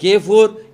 K4